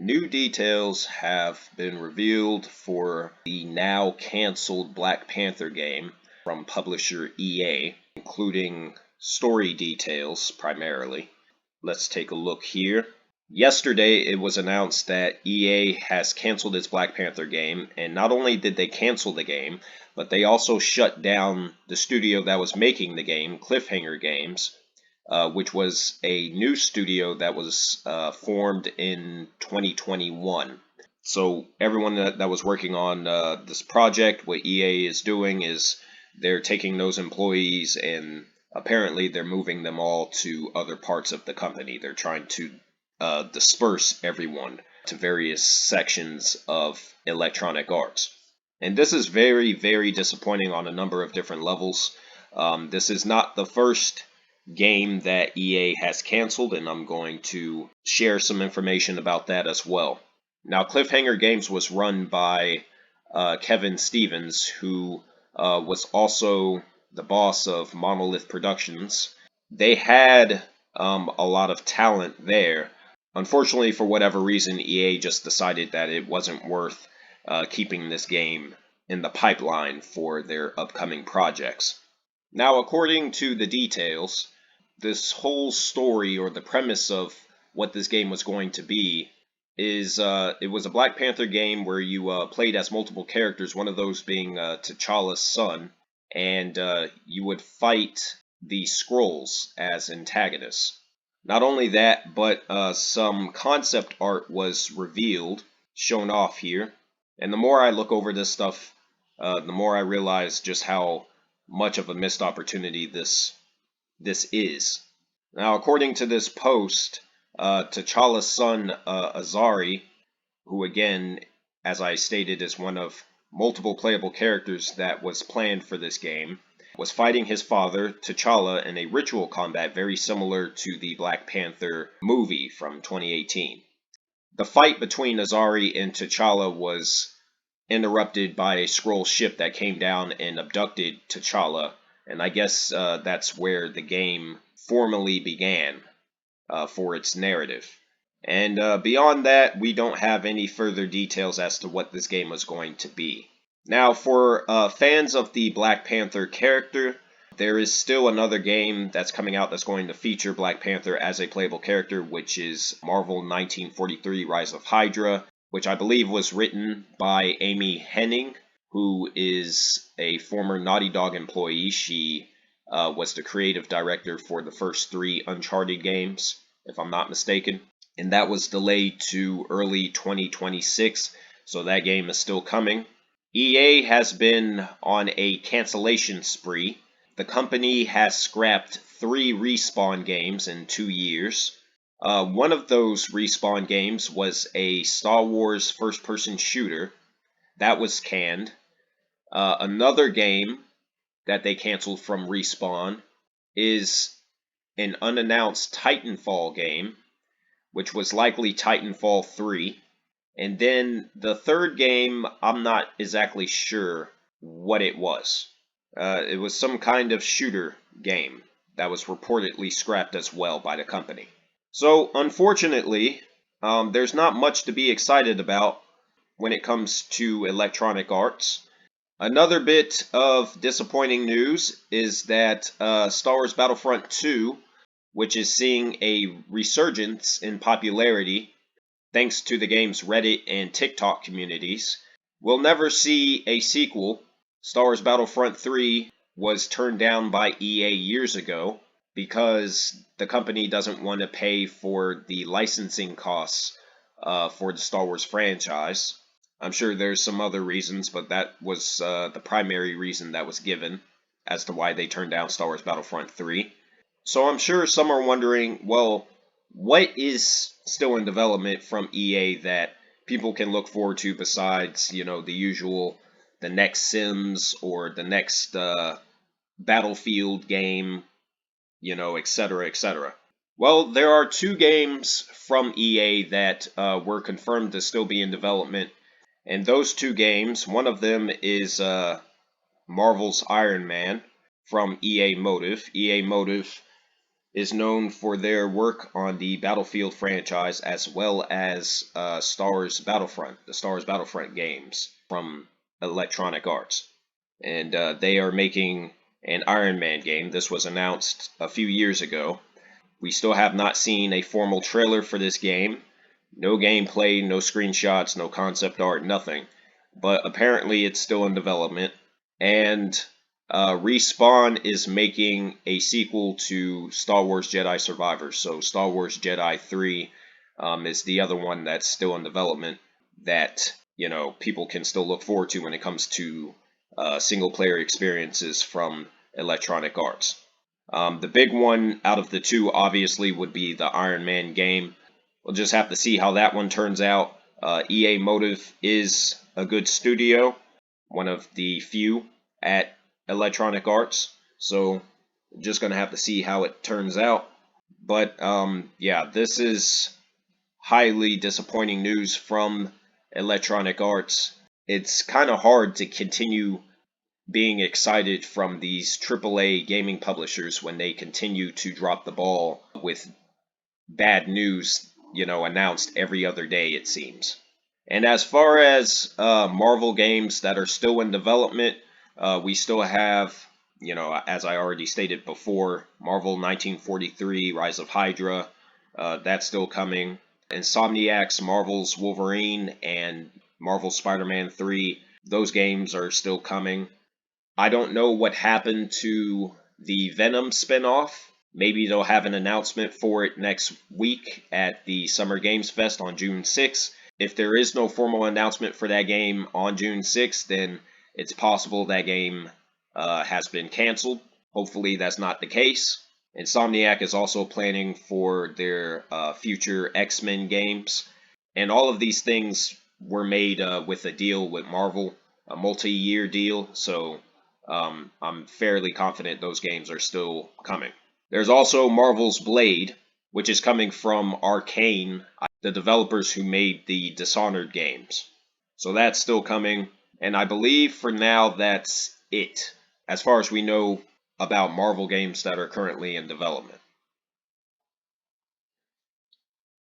New details have been revealed for the now canceled Black Panther game from publisher EA, including story details primarily. Let's take a look here. Yesterday, it was announced that EA has canceled its Black Panther game, and not only did they cancel the game, but they also shut down the studio that was making the game, Cliffhanger Games, which was a new studio that was formed in 2021. So everyone that was working on this project, what EA is doing is they're taking those employees and apparently they're moving them all to other parts of the company. They're trying to disperse everyone to various sections of Electronic Arts. And this is very, very disappointing on a number of different levels. This is not the first game that EA has canceled, and I'm going to share some information about that as well. Now, Cliffhanger Games was run by Kevin Stevens, who was also the boss of Monolith Productions. They had a lot of talent there. Unfortunately, for whatever reason, EA just decided that it wasn't worth keeping this game in the pipeline for their upcoming projects. Now, according to the details, this whole story or the premise of what this game was going to be is it was a Black Panther game where you played as multiple characters, one of those being T'Challa's son, and you would fight the Skrulls as antagonists. Not only that, but some concept art was revealed, shown off here, and the more I look over this stuff, the more I realize just how much of a missed opportunity this is. Now, according to this post, T'Challa's son, Azari, who again, as I stated, is one of multiple playable characters that was planned for this game, was fighting his father, T'Challa, in a ritual combat very similar to the Black Panther movie from 2018. The fight between Azari and T'Challa was interrupted by a Skrull ship that came down and abducted T'Challa, and I guess that's where the game formally began for its narrative. And beyond that, we don't have any further details as to what this game was going to be. Now, for fans of the Black Panther character, there is still another game that's coming out that's going to feature Black Panther as a playable character, which is Marvel 1943 Rise of Hydra, which I believe was written by Amy Hennig, who is a former Naughty Dog employee. She was the creative director for the first 3 Uncharted games, if I'm not mistaken. And that was delayed to early 2026, so that game is still coming. EA has been on a cancellation spree. The company has scrapped 3 Respawn games in 2 years. One of those Respawn games was a Star Wars first-person shooter. That was canned. Another game that they canceled from Respawn is an unannounced Titanfall game, which was likely Titanfall 3. And then the third game, I'm not exactly sure what it was. It was some kind of shooter game that was reportedly scrapped as well by the company. So, unfortunately, there's not much to be excited about when it comes to Electronic Arts. Another bit of disappointing news is that Star Wars Battlefront 2, which is seeing a resurgence in popularity thanks to the game's Reddit and TikTok communities, will never see a sequel. Star Wars Battlefront 3 was turned down by EA years ago because the company doesn't want to pay for the licensing costs for the Star Wars franchise. I'm sure there's some other reasons, but that was the primary reason that was given as to why they turned down Star Wars Battlefront 3. So I'm sure some are wondering, well, what is still in development from EA that people can look forward to besides, the usual, the next Sims or the next Battlefield game, etc., etc. Well, there are 2 games from EA that were confirmed to still be in development. And those 2 games, one of them is Marvel's Iron Man from EA Motive. EA Motive is known for their work on the Battlefield franchise as well as Star Wars Battlefront, the Star Wars Battlefront games from Electronic Arts. And they are making an Iron Man game. This was announced a few years ago. We still have not seen a formal trailer for this game. No gameplay, no screenshots, no concept art, nothing. But apparently it's still in development. And Respawn is making a sequel to Star Wars Jedi Survivor. So Star Wars Jedi 3 is the other one that's still in development that, people can still look forward to when it comes to single player experiences from Electronic Arts. The big one out of the two obviously would be the Iron Man game. We'll just have to see how that one turns out. EA Motive is a good studio, one of the few at Electronic Arts, so just going to have to see how it turns out. But yeah, this is highly disappointing news from Electronic Arts. It's kind of hard to continue being excited from these AAA gaming publishers when they continue to drop the ball with bad news, announced every other day, it seems. And as far as Marvel games that are still in development, we still have, as I already stated before, Marvel 1943, Rise of Hydra, that's still coming. Insomniac's Marvel's Wolverine and Marvel Spider-Man 3, those games are still coming. I don't know what happened to the Venom spinoff. Maybe they'll have an announcement for it next week at the Summer Games Fest on June 6th. If there is no formal announcement for that game on June 6th, then it's possible that game has been canceled. Hopefully that's not the case. Insomniac is also planning for their future X-Men games. And all of these things were made with a deal with Marvel, a multi-year deal. So I'm fairly confident those games are still coming. There's also Marvel's Blade, which is coming from Arcane, the developers who made the Dishonored games. So that's still coming, and I believe for now that's it, as far as we know about Marvel games that are currently in development.